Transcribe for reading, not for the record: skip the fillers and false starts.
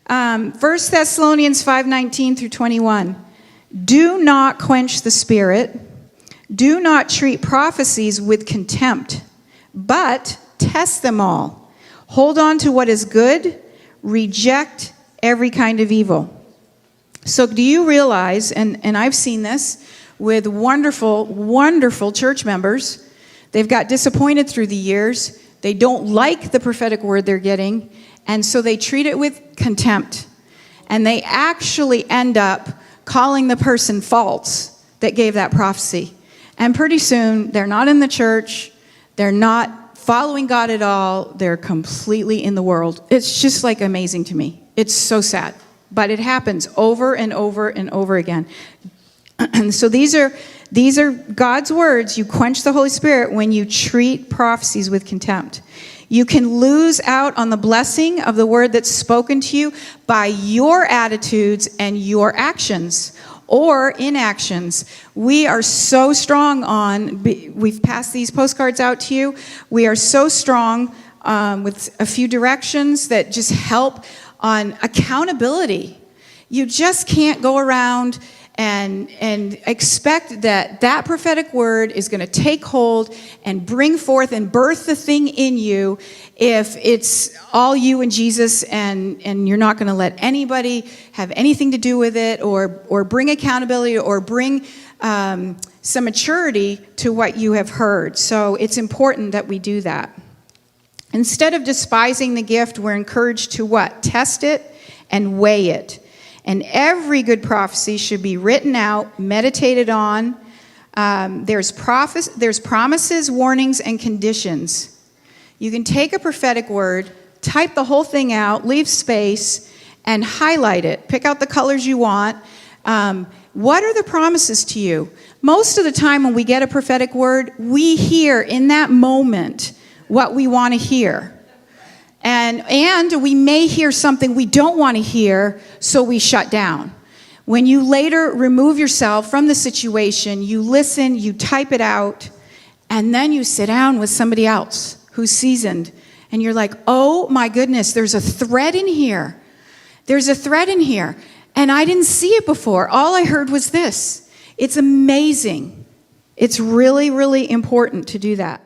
1 Thessalonians 5:19 through 21. Do not quench the spirit. Do not treat prophecies with contempt, but test them all. Hold on to what is good. Reject every kind of evil. So do you realize, and I've seen this with wonderful, wonderful church members, they've got disappointed through the years. They don't like the prophetic word they're getting, and so they treat it with contempt. And they actually end up calling the person false that gave that prophecy. And pretty soon, they're not in the church. They're not following God at all. They're completely in the world. It's just like amazing to me. It's so sad. But it happens over and over and over again. So these are God's words. You quench the Holy Spirit when you treat prophecies with contempt. You can lose out on the blessing of the word that's spoken to you by your attitudes and your actions or inactions. We are so strong on, we've passed these postcards out to you. We are so strong with a few directions that just help on accountability. You just can't go around and expect that prophetic word is going to take hold and bring forth and birth the thing in you if it's all you and Jesus and you're not going to let anybody have anything to do with it or bring accountability or bring some maturity to what you have heard. So it's important that we do that. Instead of despising the gift, we're encouraged to what? Test it and weigh it. And every good prophecy should be written out, meditated on. There's promises, warnings, and conditions. You can take a prophetic word, type the whole thing out, leave space, and highlight it. Pick out the colors you want. What are the promises to you? Most of the time when we get a prophetic word, we hear in that moment what we want to hear. And we may hear something we don't want to hear, so we shut down. When you later remove yourself from the situation, you listen, you type it out, and then you sit down with somebody else who's seasoned, and you're like, oh my goodness, there's a thread in here. There's a thread in here, and I didn't see it before. All I heard was this. It's amazing. It's really, really important to do that.